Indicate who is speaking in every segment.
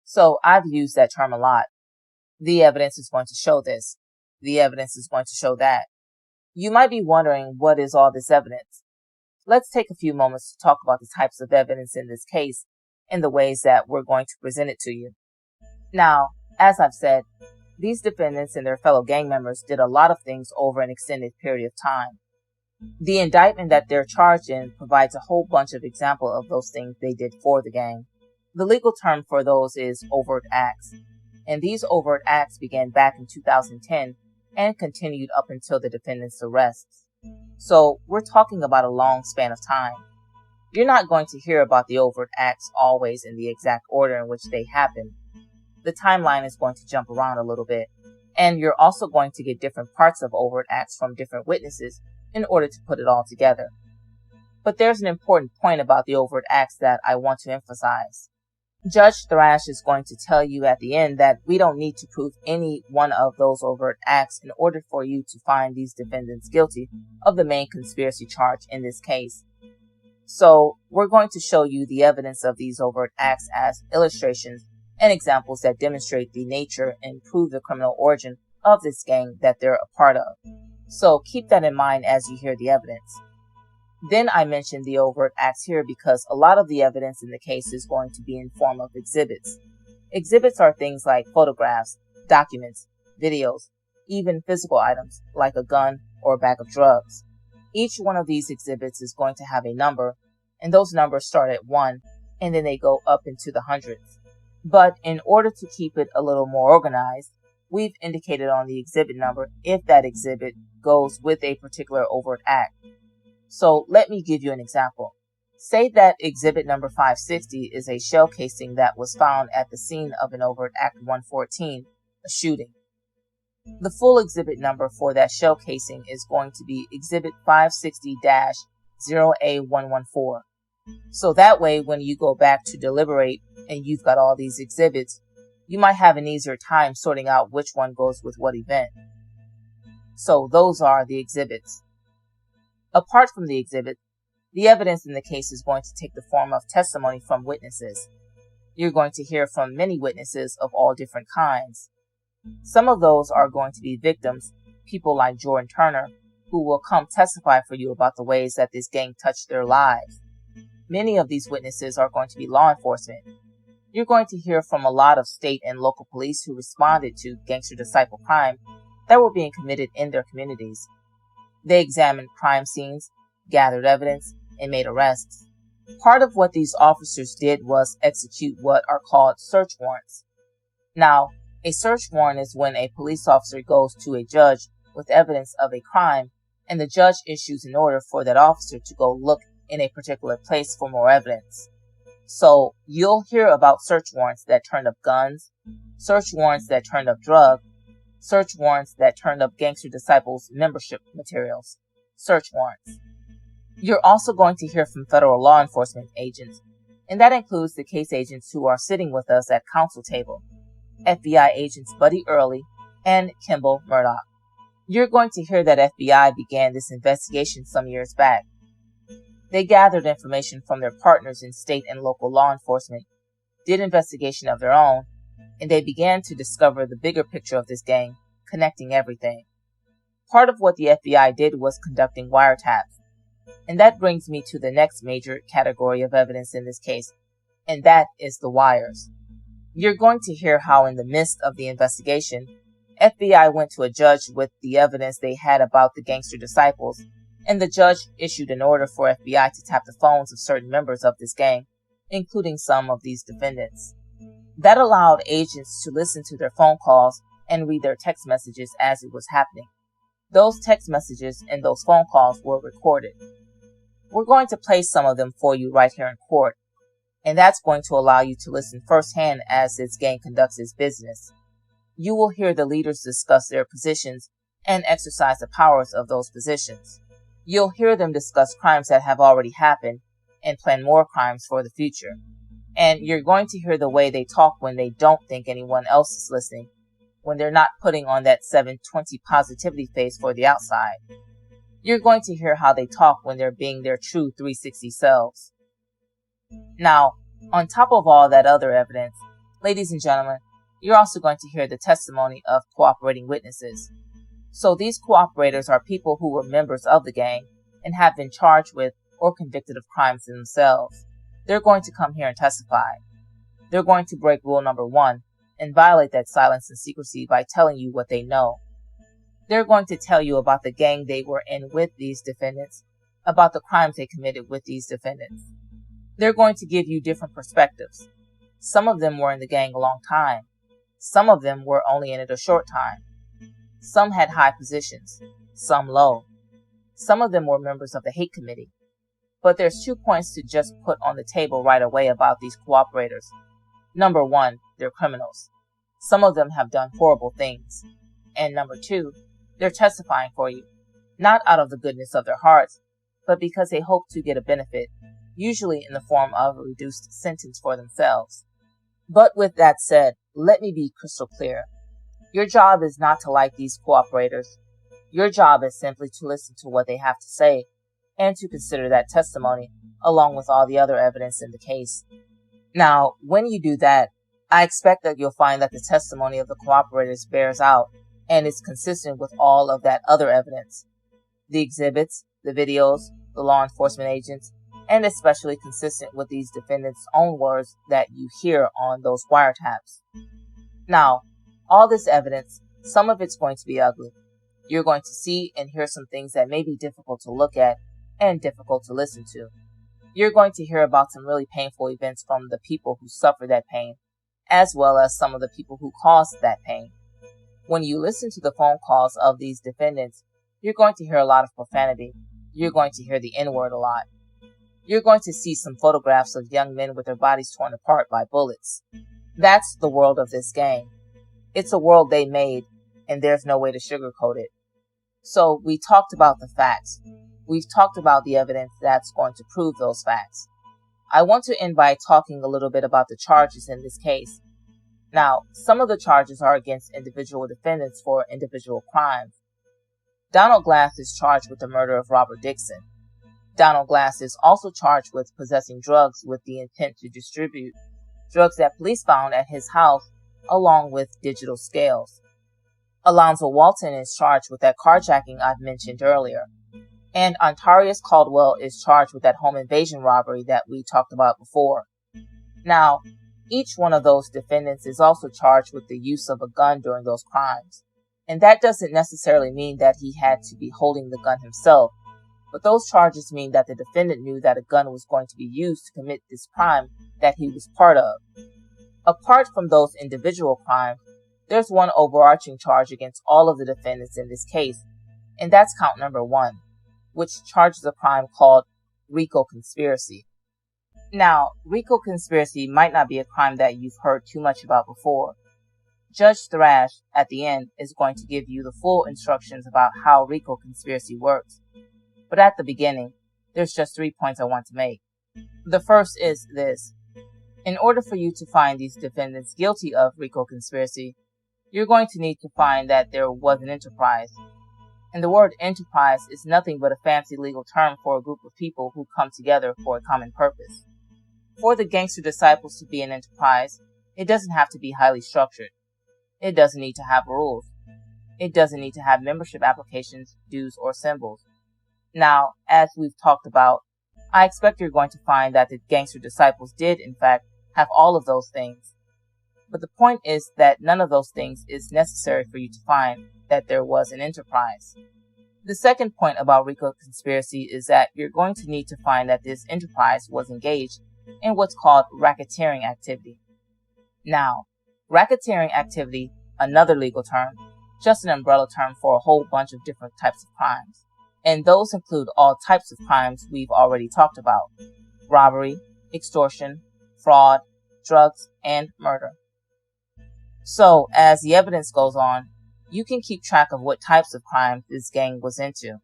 Speaker 1: So I've used that term a lot. The evidence is going to show this. The evidence is going to show that. You might be wondering, what is all this evidence? Let's take a few moments to talk about the types of evidence in this case and the ways that we're going to present it to you. Now, as I've said, these defendants and their fellow gang members did a lot of things over an extended period of time. The indictment that they're charged in provides a whole bunch of examples of those things they did for the gang. The legal term for those is overt acts, and these overt acts began back in 2010 and continued up until the defendant's arrests. So we're talking about a long span of time. You're not going to hear about the overt acts always in the exact order in which they happen. The timeline is going to jump around a little bit, and you're also going to get different parts of overt acts from different witnesses in order to put it all together. But there's an important point about the overt acts that I want to emphasize. Judge Thrash is going to tell you at the end that we don't need to prove any one of those overt acts in order for you to find these defendants guilty of the main conspiracy charge in this case. So we're going to show you the evidence of these overt acts as illustrations and examples that demonstrate the nature and prove the criminal origin of this gang that they're a part of. So keep that in mind as you hear the evidence. Then I mentioned the overt acts here because a lot of the evidence in the case is going to be in form of exhibits. Exhibits are things like photographs, documents, videos, even physical items like a gun or a bag of drugs. Each one of these exhibits is going to have a number, and those numbers start at 1 and then they go up into the hundreds. But in order to keep it a little more organized, we've indicated on the exhibit number if that exhibit goes with a particular overt act. So let me give you an example. Say that exhibit number 560 is a shell casing that was found at the scene of an overt act 114, a shooting. The full exhibit number for that shell casing is going to be exhibit 560-0A114. So that way, when you go back to deliberate and you've got all these exhibits, you might have an easier time sorting out which one goes with what event. So those are the exhibits. Apart from the exhibit, the evidence in the case is going to take the form of testimony from witnesses. You're going to hear from many witnesses of all different kinds. Some of those are going to be victims, people like Jordan Turner, who will come testify for you about the ways that this gang touched their lives. Many of these witnesses are going to be law enforcement. You're going to hear from a lot of state and local police who responded to gangster disciple crime that were being committed in their communities. They examined crime scenes, gathered evidence, and made arrests. Part of what these officers did was execute what are called search warrants. Now, a search warrant is when a police officer goes to a judge with evidence of a crime, and the judge issues an order for that officer to go look in a particular place for more evidence. So you'll hear about search warrants that turned up guns, search warrants that turned up drugs, search warrants that turned up Gangster Disciples membership materials, search warrants. You're also going to hear from federal law enforcement agents, and that includes the case agents who are sitting with us at council table, FBI agents Buddy Early and Kimball Murdoch. You're going to hear that FBI began this investigation some years back. They gathered information from their partners in state and local law enforcement, did investigation of their own, and they began to discover the bigger picture of this gang, connecting everything. Part of what the FBI did was conducting wiretaps, and that brings me to the next major category of evidence in this case, and that is the wires. You're going to hear how in the midst of the investigation, FBI went to a judge with the evidence they had about the Gangster Disciples, and the judge issued an order for FBI to tap the phones of certain members of this gang, including some of these defendants. That allowed agents to listen to their phone calls and read their text messages as it was happening. Those text messages and those phone calls were recorded. We're going to play some of them for you right here in court, and that's going to allow you to listen firsthand as this gang conducts its business. You will hear the leaders discuss their positions and exercise the powers of those positions. You'll hear them discuss crimes that have already happened and plan more crimes for the future. And you're going to hear the way they talk when they don't think anyone else is listening, when they're not putting on that 720 positivity face for the outside. You're going to hear how they talk when they're being their true 360 selves. Now, on top of all that other evidence, Ladies and gentlemen, you're also going to hear the testimony of cooperating witnesses. So these cooperators are people who were members of the gang and have been charged with or convicted of crimes themselves. They're going to come here and testify. They're going to break rule number 1 and violate that silence and secrecy by telling you what they know. They're going to tell you about the gang they were in with these defendants, about the crimes they committed with these defendants. They're going to give you different perspectives. Some of them were in the gang a long time. Some of them were only in it a short time. Some had high positions, some low. Some of them were members of the hate committee. But there's 2 points to just put on the table right away about these cooperators. Number 1, they're criminals. Some of them have done horrible things. And number 2, they're testifying for you, not out of the goodness of their hearts, but because they hope to get a benefit, usually in the form of a reduced sentence for themselves. But with that said, let me be crystal clear. Your job is not to like these cooperators. Your job is simply to listen to what they have to say and to consider that testimony along with all the other evidence in the case. Now, when you do that, I expect that you'll find that the testimony of the cooperators bears out and is consistent with all of that other evidence. The exhibits, the videos, the law enforcement agents, and especially consistent with these defendants' own words that you hear on those wiretaps. Now, all this evidence, some of it's going to be ugly. You're going to see and hear some things that may be difficult to look at and difficult to listen to. You're going to hear about some really painful events from the people who suffer that pain, as well as some of the people who caused that pain. When you listen to the phone calls of these defendants, you're going to hear a lot of profanity. You're going to hear the N-word a lot. You're going to see some photographs of young men with their bodies torn apart by bullets. That's the world of this gang. It's a world they made, and there's no way to sugarcoat it. So we talked about the facts. We've talked about the evidence that's going to prove those facts. I want to end by talking a little bit about the charges in this case. Now, some of the charges are against individual defendants for individual crimes. Donald Glass is charged with the murder of Robert Dixon. Donald Glass is also charged with possessing drugs with the intent to distribute, drugs that police found at his house, along with digital scales. Alonzo Walton is charged with that carjacking I've mentioned earlier. And Ontarius Caldwell is charged with that home invasion robbery that we talked about before. Now, each one of those defendants is also charged with the use of a gun during those crimes. And that doesn't necessarily mean that he had to be holding the gun himself. But those charges mean that the defendant knew that a gun was going to be used to commit this crime that he was part of. Apart from those individual crimes, there's one overarching charge against all of the defendants in this case, and that's count number 1, which charges a crime called Rico Conspiracy. Now, Rico Conspiracy might not be a crime that you've heard too much about before. Judge Thrash, at the end, is going to give you the full instructions about how Rico Conspiracy works. But at the beginning, there's just 3 points I want to make. The first is this. In order for you to find these defendants guilty of Rico Conspiracy, you're going to need to find that there was an enterprise. And the word enterprise is nothing but a fancy legal term for a group of people who come together for a common purpose. For the Gangster Disciples to be an enterprise, it doesn't have to be highly structured. It doesn't need to have rules. It doesn't need to have membership applications, dues, or symbols. Now, as we've talked about, I expect you're going to find that the Gangster Disciples did, in fact, have all of those things. But the point is that none of those things is necessary for you to find that there was an enterprise. The second point about Rico Conspiracy is that you're going to need to find that this enterprise was engaged in what's called Racketeering Activity. Now, Racketeering Activity, another legal term, just an umbrella term for a whole bunch of different types of crimes. And those include all types of crimes we've already talked about: robbery, extortion, fraud, drugs, and murder. So, as the evidence goes on, you can keep track of what types of crimes this gang was into.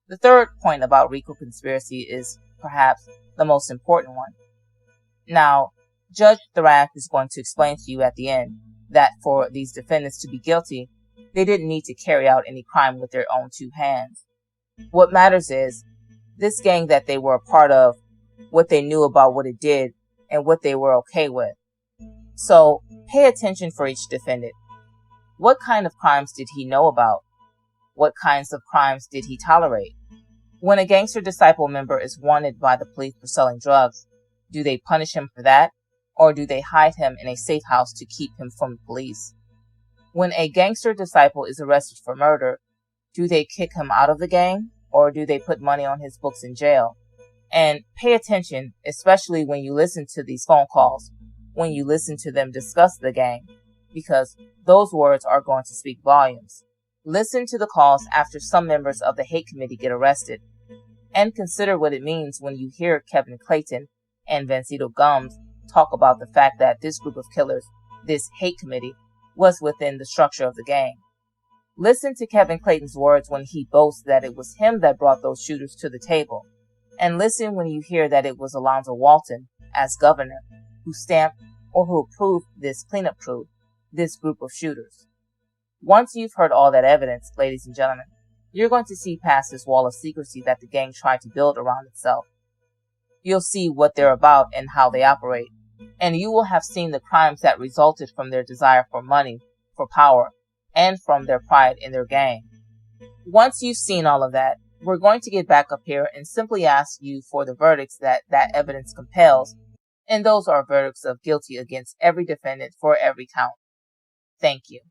Speaker 1: The third point about Rico Conspiracy is perhaps the most important one. Now, Judge Thrash is going to explain to you at the end that for these defendants to be guilty, they didn't need to carry out any crime with their own 2 hands. What matters is this gang that they were a part of, what they knew about what it did, and what they were okay with. So pay attention for each defendant. What kind of crimes did he know about? What kinds of crimes did he tolerate? When a gangster disciple member is wanted by the police for selling drugs, do they punish him for that, or do they hide him in a safe house to keep him from the police? When a gangster disciple is arrested for murder, do they kick him out of the gang, or do they put money on his books in jail? And pay attention, especially when you listen to these phone calls, when you listen to them discuss the gang, because those words are going to speak volumes. Listen to the calls after some members of the hate committee get arrested, and consider what it means when you hear Kevin Clayton and Vancito Gums talk about the fact that this group of killers, this hate committee, was within the structure of the gang. Listen to Kevin Clayton's words when he boasts that it was him that brought those shooters to the table, and listen when you hear that it was Alonzo Walton, as governor, who stamped or who approved this cleanup crew, this group of shooters. Once you've heard all that evidence, ladies and gentlemen, you're going to see past this wall of secrecy that the gang tried to build around itself. You'll see what they're about and how they operate, and you will have seen the crimes that resulted from their desire for money, for power, and from their pride in their gang. Once you've seen all of that, we're going to get back up here and simply ask you for the verdicts that evidence compels, and those are verdicts of guilty against every defendant for every count. Thank you.